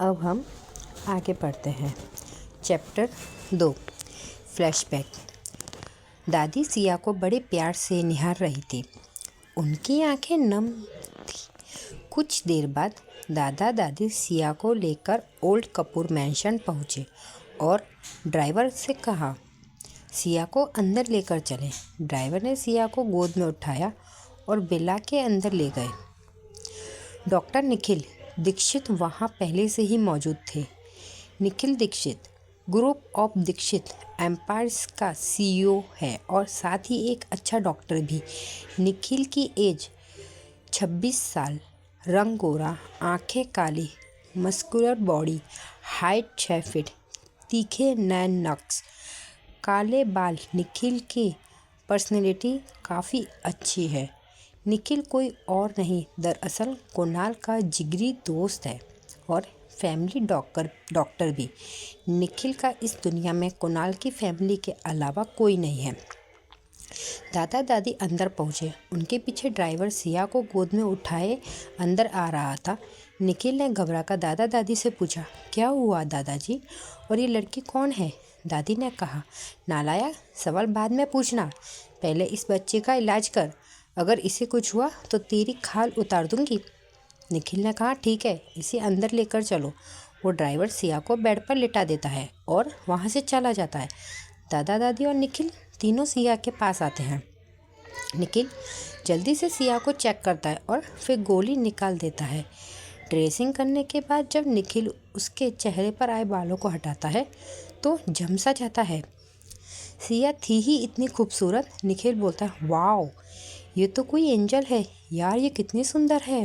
अब हम आगे पढ़ते हैं। Chapter 2 flashback. दादी सिया को बड़े प्यार से निहार रही थी। उनकी आंखें नम थी। कुछ देर बाद दादा दादी सिया को लेकर ओल्ड कपूर मैंशन पहुँचे और ड्राइवर से कहा, सिया को अंदर लेकर चलें। ड्राइवर ने सिया को गोद में उठाया और बिला के अंदर ले गए। डॉक्टर निखिल दीक्षित वहाँ पहले से ही मौजूद थे। Nikhil Dixit group of Dixit empires का CEO है और साथ ही एक अच्छा डॉक्टर भी। निखिल की एज 26 साल, रंग गोरा, आंखें काली, मस्कुलर बॉडी, हाइट 6 फीट, तीखे नैन नक्श, काले बाल। निखिल की पर्सनैलिटी काफ़ी अच्छी है। निखिल कोई और नहीं, दरअसल कुणाल का जिगरी दोस्त है और फैमिली डॉक्टर भी। निखिल का इस दुनिया में कुणाल की फैमिली के अलावा कोई नहीं है। दादा दादी अंदर पहुँचे। उनके पीछे ड्राइवर सिया को गोद में उठाए अंदर आ रहा था। निखिल ने घबराकर दादा दादी से पूछा, क्या हुआ दादाजी, और ये लड़की कौन है? दादी ने कहा, नालायक, सवाल बाद में पूछना, पहले इस बच्चे का इलाज कर। अगर इसे कुछ हुआ तो तेरी खाल उतार दूंगी। निखिल ने कहा, ठीक है, इसे अंदर लेकर चलो। वो ड्राइवर सिया को बेड पर लिटा देता है और वहाँ से चला जाता है। दादा दादी और निखिल तीनों सिया के पास आते हैं। निखिल जल्दी से सिया को चेक करता है और फिर गोली निकाल देता है। ड्रेसिंग करने के बाद जब निखिल उसके चेहरे पर आए बालों को हटाता है तो झमसा जाता है। सिया थी ही इतनी खूबसूरत। निखिल बोलता है, वाओ, ये तो कोई एंजल है यार, ये कितनी सुंदर है।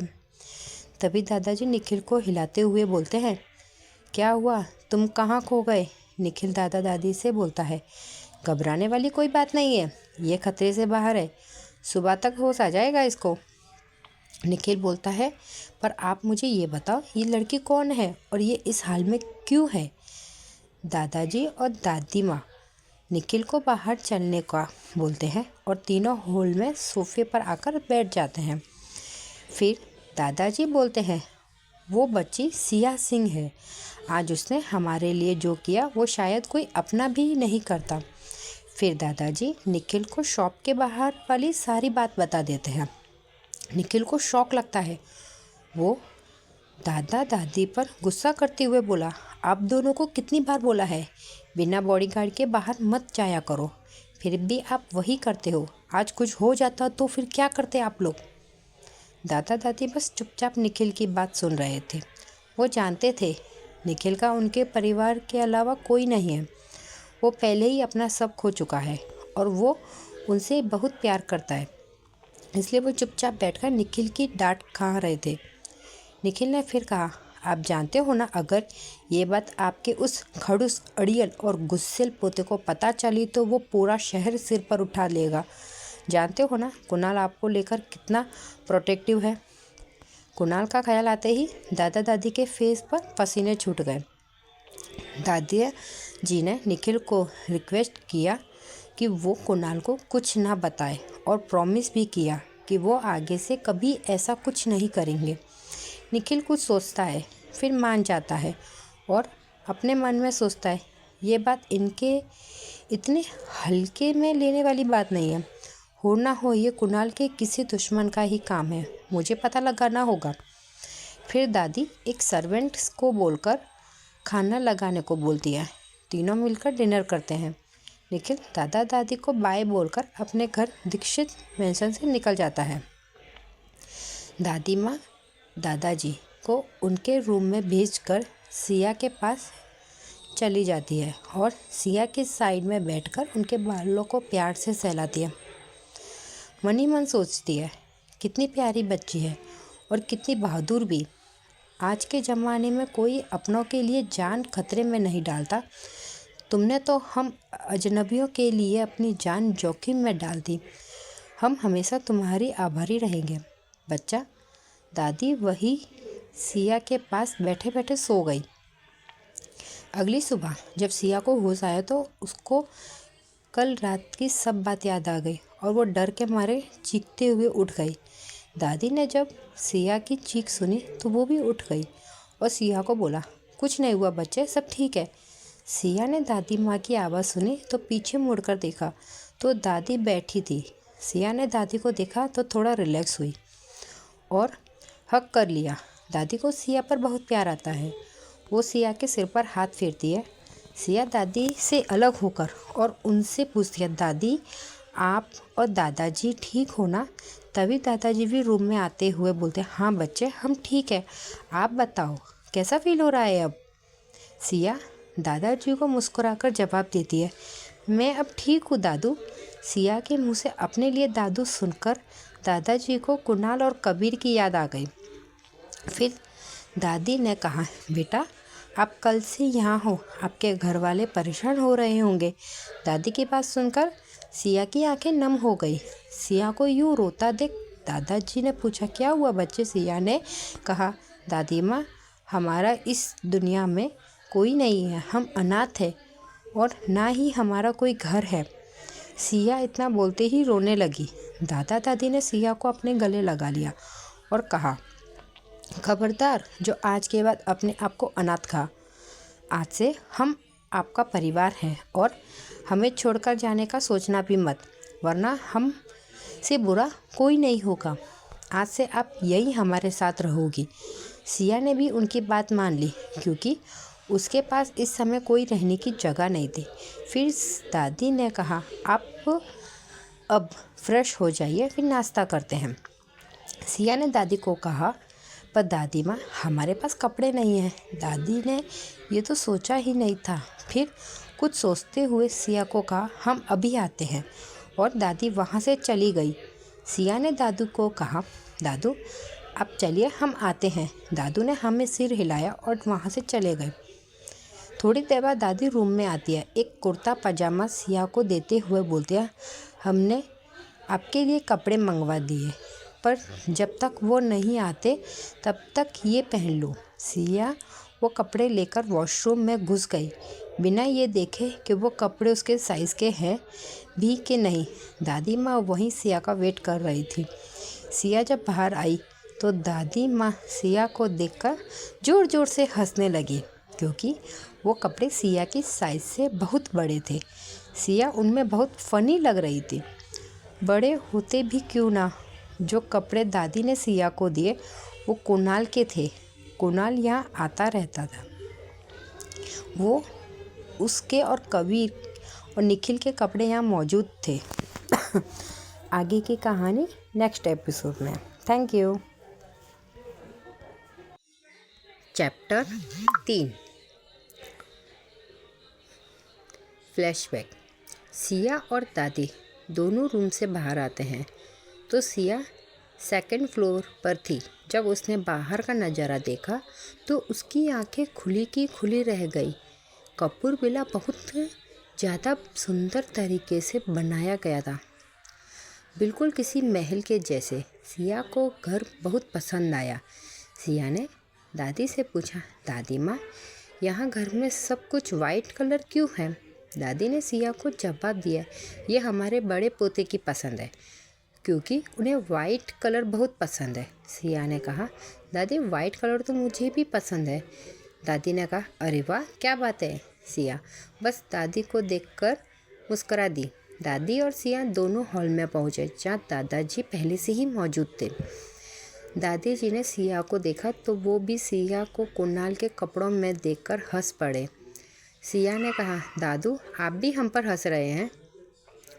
तभी दादाजी निखिल को हिलाते हुए बोलते हैं, क्या हुआ, तुम कहाँ खो गए? निखिल दादा दादी से बोलता है, घबराने वाली कोई बात नहीं है, ये खतरे से बाहर है, सुबह तक होश आ जाएगा इसको। निखिल बोलता है, पर आप मुझे ये बताओ, ये लड़की कौन है और ये इस हाल में क्यों है? दादाजी और दादी माँ निखिल को बाहर चलने का बोलते हैं और तीनों हॉल में सोफे पर आकर बैठ जाते हैं। फिर दादाजी बोलते हैं, वो बच्ची सिया सिंह है। आज उसने हमारे लिए जो किया वो शायद कोई अपना भी नहीं करता। फिर दादाजी निखिल को शॉप के बाहर वाली सारी बात बता देते हैं। निखिल को शौक लगता है। वो दादा दादी पर गुस्सा करते हुए बोला, आप दोनों को कितनी बार बोला है, बिना बॉडीगार्ड के बाहर मत जाया करो, फिर भी आप वही करते हो। आज कुछ हो जाता तो फिर क्या करते आप लोग? दादा दादी बस चुपचाप निखिल की बात सुन रहे थे। वो जानते थे निखिल का उनके परिवार के अलावा कोई नहीं है। वो पहले ही अपना सब खो चुका है और वो उनसे बहुत प्यार करता है, इसलिए वो चुपचाप बैठकर निखिल की डांट खा रहे थे। निखिल ने फिर कहा, आप जानते हो ना, अगर ये बात आपके उस खड़ूस अड़ियल और गुस्सेल पोते को पता चली तो वो पूरा शहर सिर पर उठा लेगा। जानते हो ना कुणाल आपको लेकर कितना प्रोटेक्टिव है। कुणाल का ख्याल आते ही दादा दादी के फेस पर पसीने छूट गए। दादी जी ने निखिल को रिक्वेस्ट किया कि वो कुणाल को कुछ ना बताए और प्रॉमिस भी किया कि वो आगे से कभी ऐसा कुछ नहीं करेंगे। निखिल कुछ सोचता है, फिर मान जाता है और अपने मन में सोचता है, ये बात इनके इतने हल्के में लेने वाली बात नहीं है। हो ना हो ये कुणाल के किसी दुश्मन का ही काम है, मुझे पता लगाना होगा। फिर दादी एक सर्वेंट को बोलकर खाना लगाने को बोलती है। तीनों मिलकर डिनर करते हैं। निखिल दादा दादी को बाय बोलकर अपने घर दीक्षित मैंशन से निकल जाता है। दादी माँ दादाजी को उनके रूम में भेजकर सिया के पास चली जाती है और सिया के साइड में बैठकर उनके बालों को प्यार से सहलाती है। मन ही मन सोचती है, कितनी प्यारी बच्ची है और कितनी बहादुर भी। आज के ज़माने में कोई अपनों के लिए जान खतरे में नहीं डालता। तुमने तो हम अजनबियों के लिए अपनी जान जोखिम में डाल दी। हम हमेशा तुम्हारी आभारी रहेंगे बच्चा। दादी वही सिया के पास बैठे बैठे सो गई। अगली सुबह जब सिया को होश आया तो उसको कल रात की सब बात याद आ गई और वो डर के मारे चीखते हुए उठ गई। दादी ने जब सिया की चीख सुनी तो वो भी उठ गई और सिया को बोला, कुछ नहीं हुआ बच्चे, सब ठीक है। सिया ने दादी माँ की आवाज़ सुनी तो पीछे मुड़कर देखा तो दादी बैठी थी। सिया ने दादी को देखा तो थोड़ा रिलैक्स हुई और हक कर लिया। दादी को सिया पर बहुत प्यार आता है। वो सिया के सिर पर हाथ फेरती है। सिया दादी से अलग होकर और उनसे पूछती है, दादी आप और दादाजी ठीक हो ना? तभी दादाजी भी रूम में आते हुए बोलते हैं, हाँ बच्चे हम ठीक है, आप बताओ कैसा फील हो रहा है अब? सिया दादाजी को मुस्कुराकर जवाब देती है, मैं अब ठीक हूँ दादू। सिया के मुंह से अपने लिए दादू सुनकर दादाजी को कुणाल और कबीर की याद आ गई। फिर दादी ने कहा, बेटा आप कल से यहाँ हो, आपके घर वाले परेशान हो रहे होंगे। दादी की बात सुनकर सिया की आंखें नम हो गई। सिया को यूँ रोता देख दादाजी ने पूछा, क्या हुआ बच्चे? सिया ने कहा, दादी माँ हमारा इस दुनिया में कोई नहीं है, हम अनाथ हैं और ना ही हमारा कोई घर है। सिया इतना बोलते ही रोने लगी। दादा दादी ने सिया को अपने गले लगा लिया और कहा, खबरदार जो आज के बाद अपने आप को अनाथ कहा। आज से हम आपका परिवार हैं और हमें छोड़कर जाने का सोचना भी मत, वरना हम से बुरा कोई नहीं होगा। आज से आप यही हमारे साथ रहोगी। सिया ने भी उनकी बात मान ली क्योंकि उसके पास इस समय कोई रहने की जगह नहीं थी। फिर दादी ने कहा, आप अब फ्रेश हो जाइए, फिर नाश्ता करते हैं। सिया ने दादी को कहा, पर दादी माँ हमारे पास कपड़े नहीं हैं। दादी ने ये तो सोचा ही नहीं था। फिर कुछ सोचते हुए सिया को कहा, हम अभी आते हैं, और दादी वहाँ से चली गई। सिया ने दादू को कहा, दादू आप चलिए हम आते हैं। दादू ने हमें सिर हिलाया और वहाँ से चले गए। थोड़ी देर बाद दादी रूम में आती है। एक कुर्ता पजामा सिया को देते हुए बोलती है, हमने आपके लिए कपड़े मंगवा दिए, पर जब तक वो नहीं आते तब तक ये पहन लो। सिया वो कपड़े लेकर वॉशरूम में घुस गई, बिना ये देखे कि वो कपड़े उसके साइज़ के हैं भी कि नहीं। दादी माँ वहीं सिया का वेट कर रही थी। सिया जब बाहर आई तो दादी माँ सिया को देखकर ज़ोर ज़ोर से हंसने लगी क्योंकि वो कपड़े सिया की साइज़ से बहुत बड़े थे। सिया उनमें बहुत फ़नी लग रही थी। बड़े होते भी क्यों ना, जो कपड़े दादी ने सिया को दिए वो कुणाल के थे। कुणाल यहाँ आता रहता था। वो उसके और कबीर और निखिल के कपड़े यहाँ मौजूद थे। आगे की कहानी नेक्स्ट एपिसोड में। Thank you. Chapter 3 flashback. Siya और दादी दोनों रूम से बाहर आते हैं तो सिया सेकंड फ्लोर पर थी। जब उसने बाहर का नज़ारा देखा तो उसकी आंखें खुली की खुली रह गई। कपूर विला बहुत ज़्यादा सुंदर तरीके से बनाया गया था, बिल्कुल किसी महल के जैसे। सिया को घर बहुत पसंद आया। सिया ने दादी से पूछा, दादी माँ यहाँ घर में सब कुछ वाइट कलर क्यों है? दादी ने सिया को जवाब दिया, ये हमारे बड़े पोते की पसंद है क्योंकि उन्हें वाइट कलर बहुत पसंद है। सिया ने कहा, दादी वाइट कलर तो मुझे भी पसंद है। दादी ने कहा, अरे वाह क्या बात है। सिया बस दादी को देखकर मुस्करा दी। दादी और सिया दोनों हॉल में पहुँचे जहाँ दादाजी पहले से ही मौजूद थे। दादी जी ने सिया को देखा तो वो भी सिया को कुणाल के कपड़ों में देखकर हंस पड़े। सिया ने कहा, दादू आप भी हम पर हंस रहे हैं,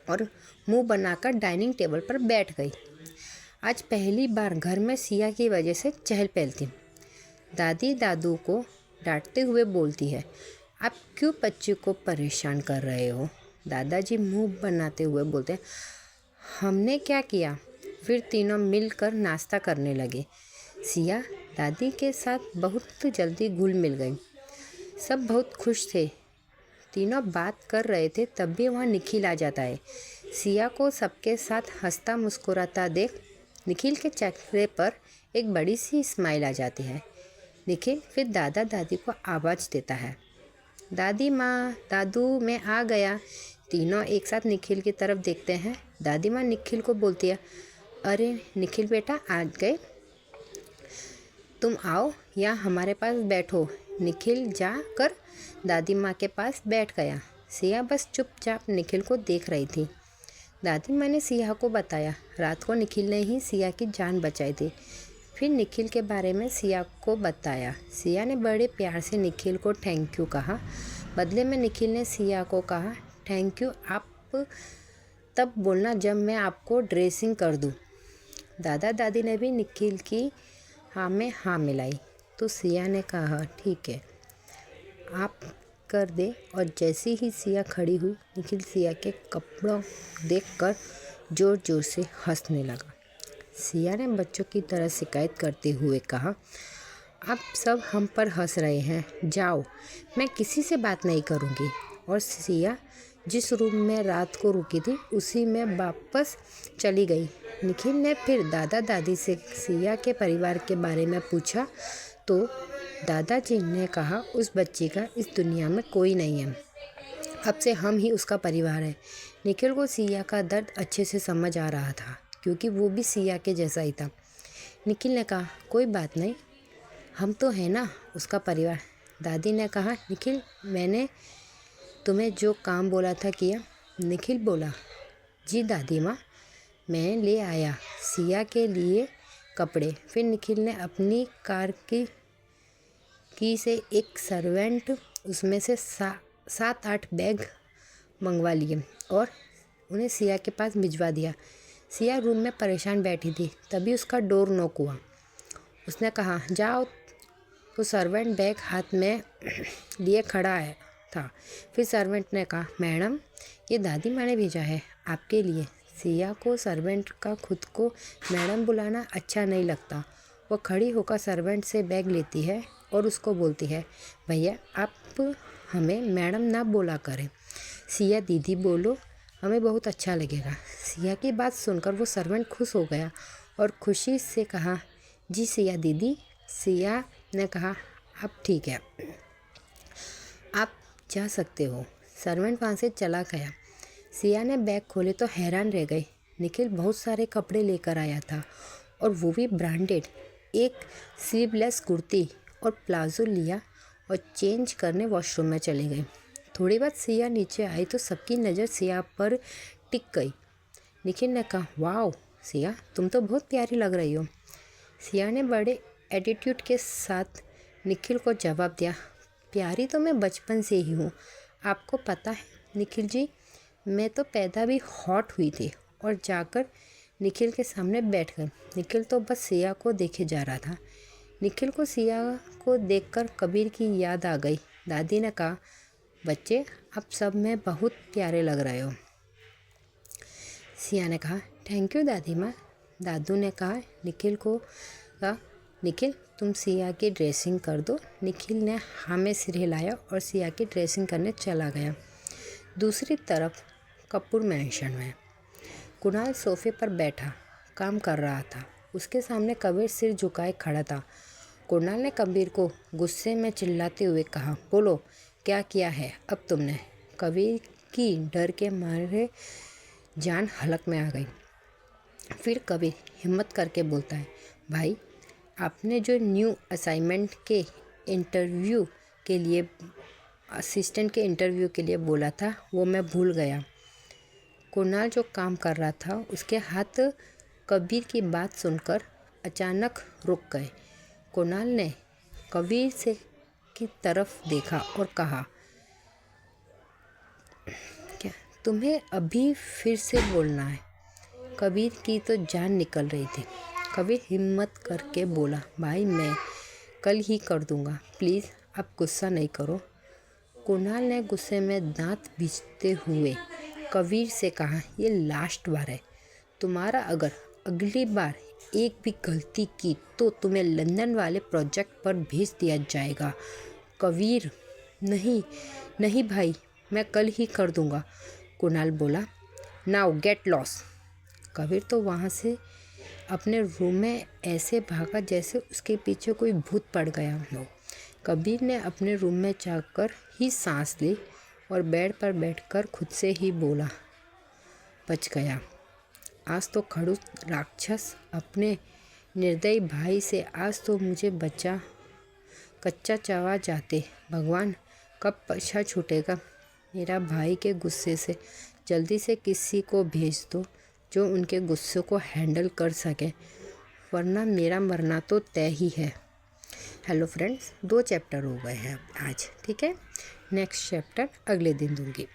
और मुंह बनाकर डाइनिंग टेबल पर बैठ गई। आज पहली बार घर में सिया की वजह से चहल पहल थी। दादी दादू को डांटते हुए बोलती है, आप क्यों बच्चे को परेशान कर रहे हो? दादाजी मुंह बनाते हुए बोलते हैं, हमने क्या किया? फिर तीनों मिलकर नाश्ता करने लगे। सिया दादी के साथ बहुत जल्दी घुल मिल गई। सब बहुत खुश थे। तीनों बात कर रहे थे तभी वहाँ निखिल आ जाता है। सिया को सबके साथ हंसता मुस्कुराता देख निखिल के चेहरे पर एक बड़ी सी स्माइल आ जाती है। निखिल फिर दादा दादी को आवाज़ देता है, दादी माँ दादू मैं आ गया। तीनों एक साथ निखिल की तरफ देखते हैं। दादी माँ निखिल को बोलती है, अरे निखिल बेटा आ गए। तुम आओ या हमारे पास बैठो। निखिल जाकर दादी माँ के पास बैठ गया। सिया बस चुपचाप निखिल को देख रही थी। दादी माँ ने सिया को बताया, रात को निखिल ने ही सिया की जान बचाई थी। फिर निखिल के बारे में सिया को बताया। सिया ने बड़े प्यार से निखिल को थैंक यू कहा। बदले में निखिल ने सिया को कहा, थैंक यू, आप तब बोलना जब मैं आपको ड्रेसिंग कर दूँ। दादा दादी ने भी निखिल की हाँ में हाँ मिलाई तो सिया ने कहा, ठीक है, आप कर दे। और जैसे ही सिया खड़ी हुई, निखिल सिया के कपड़ों देखकर ज़ोर ज़ोर से हंसने लगा। सिया ने बच्चों की तरह शिकायत करते हुए कहा, आप सब हम पर हंस रहे हैं, जाओ, मैं किसी से बात नहीं करूँगी। और सिया जिस रूम में रात को रुकी थी उसी में वापस चली गई। निखिल ने फिर दादा दादी से सिया के परिवार के बारे में पूछा तो दादाजी ने कहा, उस बच्ची का इस दुनिया में कोई नहीं है, अब से हम ही उसका परिवार है। निखिल को सिया का दर्द अच्छे से समझ आ रहा था क्योंकि वो भी सिया के जैसा ही था। निखिल ने कहा, कोई बात नहीं, हम तो है ना उसका परिवार। दादी ने कहा, निखिल, मैंने तुम्हें जो काम बोला था किया? निखिल बोला, जी दादी माँ, मैं ले आया सिया के लिए कपड़े। फिर निखिल ने अपनी कार की से एक सर्वेंट उसमें से 7-8 बैग मंगवा लिए और उन्हें सिया के पास भिजवा दिया। सिया रूम में परेशान बैठी थी, तभी उसका डोर नॉक हुआ। उसने कहा, जाओ। तो सर्वेंट बैग हाथ में लिए खड़ा था। फिर सर्वेंट ने कहा, मैडम, ये दादी माँ ने भेजा है आपके लिए। सिया को सर्वेंट का खुद को मैडम बुलाना अच्छा नहीं लगता। वो खड़ी होकर सर्वेंट से बैग लेती है और उसको बोलती है, भैया, आप हमें मैडम ना बोला करें, सिया दीदी बोलो, हमें बहुत अच्छा लगेगा। सिया की बात सुनकर वो सर्वेंट खुश हो गया और खुशी से कहा, जी सिया दीदी। सिया ने कहा, अब ठीक है, आप जा सकते हो। सर्वेंट वहाँ से चला गया। सिया ने बैग खोले तो हैरान रह गई। निखिल बहुत सारे कपड़े लेकर आया था और वो भी ब्रांडेड। एक स्लीवलेस कुर्ती और प्लाजो लिया और चेंज करने वॉशरूम में चली गई। थोड़ी बाद सिया नीचे आई तो सबकी नज़र सिया पर टिक गई। निखिल ने कहा, वाह सिया, तुम तो बहुत प्यारी लग रही हो। सिया ने बड़े एटीट्यूड के साथ निखिल को जवाब दिया, प्यारी तो मैं बचपन से ही हूँ, आपको पता है निखिल जी, मैं तो पैदा भी हॉट हुई थी। और जाकर निखिल के सामने बैठ गई। निखिल तो बस सिया को देखे जा रहा था। निखिल को सिया को देखकर कबीर की याद आ गई। दादी ने कहा, बच्चे, आप सब में बहुत प्यारे लग रहे हो। सिया ने कहा, थैंक यू दादी माँ। दादू ने कहा, निखिल, तुम सिया की ड्रेसिंग कर दो। निखिल ने हाँ में सिर हिलाया और सिया की ड्रेसिंग करने चला गया। दूसरी तरफ कपूर मैंशन में कुणाल सोफे पर बैठा काम कर रहा था। उसके सामने कबीर सिर झुकाए खड़ा था। कुणाल ने कबीर को गुस्से में चिल्लाते हुए कहा, बोलो, क्या किया है अब तुमने? कबीर की डर के मारे जान हलक में आ गई। फिर कबीर हिम्मत करके बोलता है, भाई, आपने जो न्यू असाइनमेंट के इंटरव्यू के लिए असिस्टेंट के इंटरव्यू के लिए बोला था वो मैं भूल गया। कुणाल जो काम कर रहा था उसके हाथ कबीर की बात सुनकर अचानक रुक गए। कुणाल ने कबीर से की तरफ देखा और कहा, क्या तुम्हें अभी फिर से बोलना है? कबीर की तो जान निकल रही थी। कबीर हिम्मत करके बोला, भाई, मैं कल ही कर दूंगा, प्लीज़ आप गुस्सा नहीं करो। कुणाल ने गुस्से में दांत भींचते हुए कबीर से कहा, ये लास्ट बार है, तुम्हारा अगर अगली बार एक भी गलती की तो तुम्हें लंदन वाले प्रोजेक्ट पर भेज दिया जाएगा। कबीर, नहीं भाई, मैं कल ही कर दूंगा। कुणाल बोला, नाउ गेट लॉस। कबीर तो वहाँ से अपने रूम में ऐसे भागा जैसे उसके पीछे कोई भूत पड़ गया हो। कबीर ने अपने रूम में जाकर ही सांस ली और बेड पर बैठकर खुद से ही बोला, बच गया। आज तो खड़ूस राक्षस अपने निर्दयी भाई से आज तो मुझे बच्चा कच्चा चबा जाते। भगवान कब पीछा छूटेगा मेरा भाई के गुस्से से। जल्दी से किसी को भेज दो जो उनके गुस्से को हैंडल कर सके, वरना मेरा मरना तो तय ही है। हेलो फ्रेंड्स, 2 चैप्टर हो गए हैं आज, ठीक है। नेक्स्ट चैप्टर अगले दिन दूंगी।